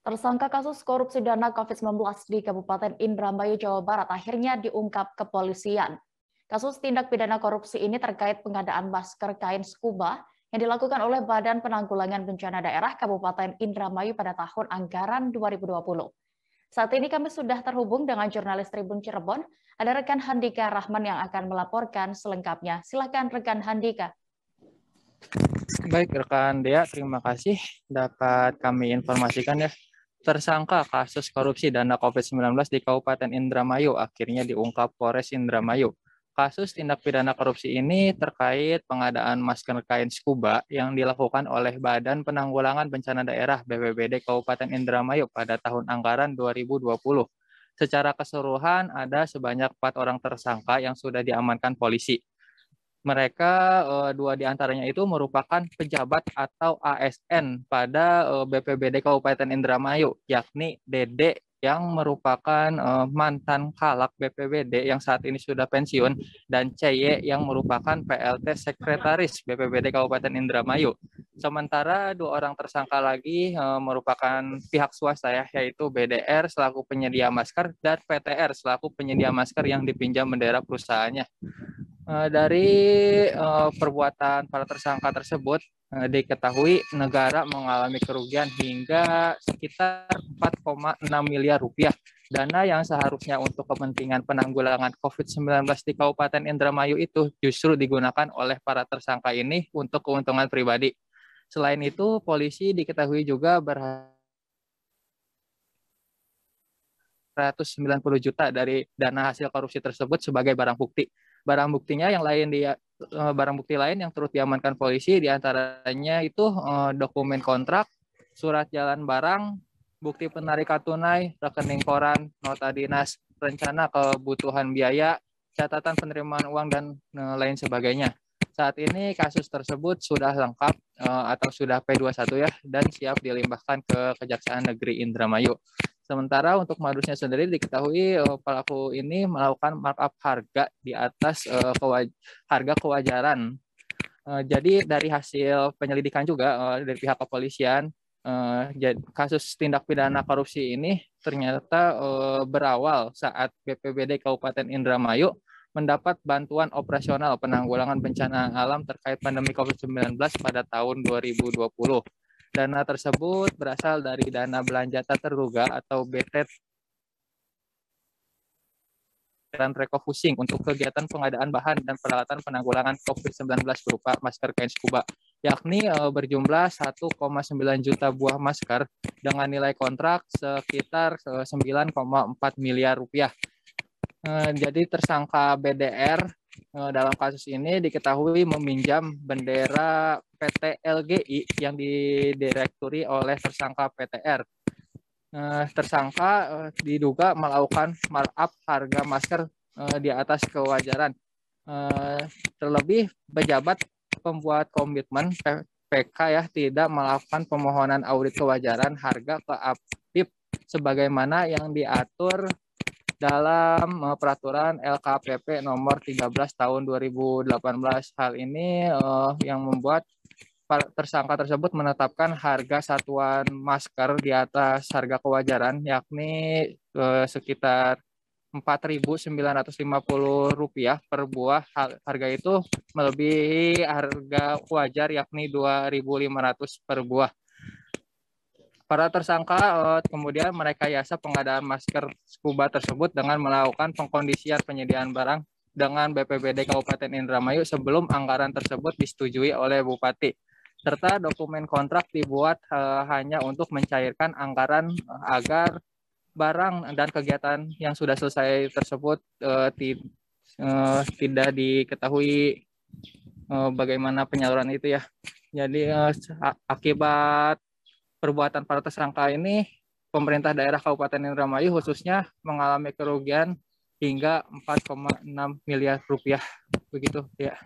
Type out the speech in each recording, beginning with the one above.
Tersangka kasus korupsi dana COVID-19 di Kabupaten Indramayu, Jawa Barat akhirnya diungkap kepolisian. Kasus tindak pidana korupsi ini terkait pengadaan masker kain scuba yang dilakukan oleh Badan Penanggulangan Bencana Daerah Kabupaten Indramayu pada tahun anggaran 2020. Saat ini kami sudah terhubung dengan jurnalis Tribun Cirebon, ada rekan Handika Rahman yang akan melaporkan selengkapnya. Silakan rekan Handika. Baik rekan Dea, terima kasih dapat kami informasikan ya. Tersangka kasus korupsi dana COVID-19 di Kabupaten Indramayu akhirnya diungkap Polres Indramayu. Kasus tindak pidana korupsi ini terkait pengadaan masker kain scuba yang dilakukan oleh Badan Penanggulangan Bencana Daerah BPBD Kabupaten Indramayu pada tahun anggaran 2020. Secara keseluruhan ada sebanyak 4 orang tersangka yang sudah diamankan polisi. Mereka dua di antaranya itu merupakan pejabat atau ASN pada BPBD Kabupaten Indramayu, yakni Dede yang merupakan mantan Kalak BPBD yang saat ini sudah pensiun, dan CY yang merupakan PLT Sekretaris BPBD Kabupaten Indramayu. Sementara 2 orang tersangka lagi merupakan pihak swasta ya, yaitu BDR selaku penyedia masker dan PTR selaku penyedia masker yang dipinjam bendera perusahaannya. Dari perbuatan para tersangka tersebut diketahui negara mengalami kerugian hingga sekitar 4,6 miliar rupiah. Dana yang seharusnya untuk kepentingan penanggulangan COVID-19 di Kabupaten Indramayu itu justru digunakan oleh para tersangka ini untuk keuntungan pribadi. Selain itu, polisi diketahui juga 190 juta dari dana hasil korupsi tersebut sebagai barang bukti. Barang bukti lain yang turut diamankan polisi diantaranya itu dokumen kontrak, surat jalan barang, bukti penarikan tunai, rekening koran, nota dinas, rencana kebutuhan biaya, catatan penerimaan uang, dan lain sebagainya. Saat ini kasus tersebut sudah lengkap atau sudah P21 ya, dan siap dilimpahkan ke Kejaksaan Negeri Indramayu. Sementara untuk modusnya sendiri diketahui pelaku ini melakukan markup harga di atas harga kewajaran. Jadi dari hasil penyelidikan juga dari pihak kepolisian, kasus tindak pidana korupsi ini ternyata berawal saat BPBD Kabupaten Indramayu mendapat bantuan operasional penanggulangan bencana alam terkait pandemi COVID-19 pada tahun 2020. Dana tersebut berasal dari dana belanja tak terduga atau BT dan refocusing untuk kegiatan pengadaan bahan dan peralatan penanggulangan COVID-19 berupa masker kain scuba, yakni berjumlah 1,9 juta buah masker dengan nilai kontrak sekitar 9,4 miliar rupiah. Jadi tersangka BDR dalam kasus ini diketahui meminjam bendera PT LGI yang didirekturi oleh tersangka PTR. Tersangka diduga melakukan markup harga masker di atas kewajaran. Terlebih pejabat pembuat komitmen PK ya tidak melakukan pemohonan audit kewajaran harga ke APIP sebagaimana yang diatur dalam peraturan LKPP nomor 13 tahun 2018. Hal ini yang membuat tersangka tersebut menetapkan harga satuan masker di atas harga kewajaran, yakni sekitar Rp4.950 per buah. Harga itu melebihi harga wajar yakni Rp2.500 per buah. Para tersangka kemudian merekayasa pengadaan masker scuba tersebut dengan melakukan pengkondisian penyediaan barang dengan BPBD Kabupaten Indramayu sebelum anggaran tersebut disetujui oleh Bupati. Serta dokumen kontrak dibuat hanya untuk mencairkan anggaran agar barang dan kegiatan yang sudah selesai tersebut tidak diketahui bagaimana penyaluran itu ya. Jadi akibat perbuatan para tersangka ini, pemerintah daerah Kabupaten Indramayu khususnya mengalami kerugian hingga 4,6 miliar rupiah. Begitu ya.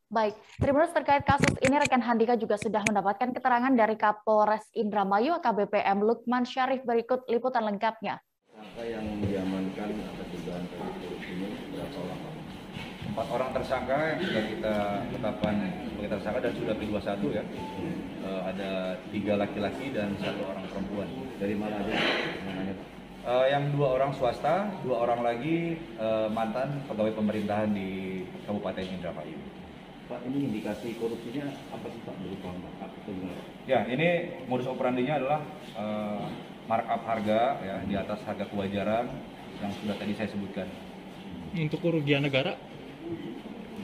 Baik, Tribuners, terkait kasus ini rekan Handika juga sudah mendapatkan keterangan dari Kapolres Indramayu AKBP M. Lukman Syarif. Berikut liputan lengkapnya. Tersangka yang diamankan atas dugaan korupsi ini berapa lama? 4 orang tersangka yang sudah kita tetapkan sebagai tersangka dan sudah P21 ya. Ada 3 laki-laki dan 1 orang perempuan. Dari mana aja? Yang 2 orang swasta, 2 orang lagi mantan pegawai pemerintahan di Kabupaten Indramayu. Pak, ini indikasi korupsinya apa sih Pak? Berupa markup atau gimana? Ya, ini modus operandinya adalah markup harga ya di atas harga kewajaran yang sudah tadi saya sebutkan. Untuk kerugian negara?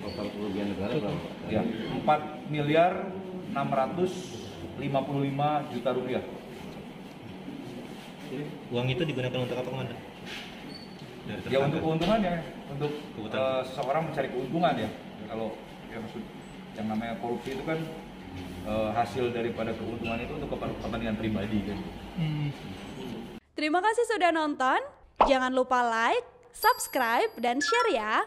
Total kerugian negara berapa Pak? Ya, 4.655 juta rupiah. Uang itu digunakan untuk apa, Komandan? Ya untuk keuntungan ya, untuk seseorang mencari keuntungan ya. Kalau yang namanya korupsi itu kan hasil daripada keuntungan itu untuk kepentingan pribadi kan. Terima kasih sudah nonton. Jangan lupa like, subscribe, dan share ya.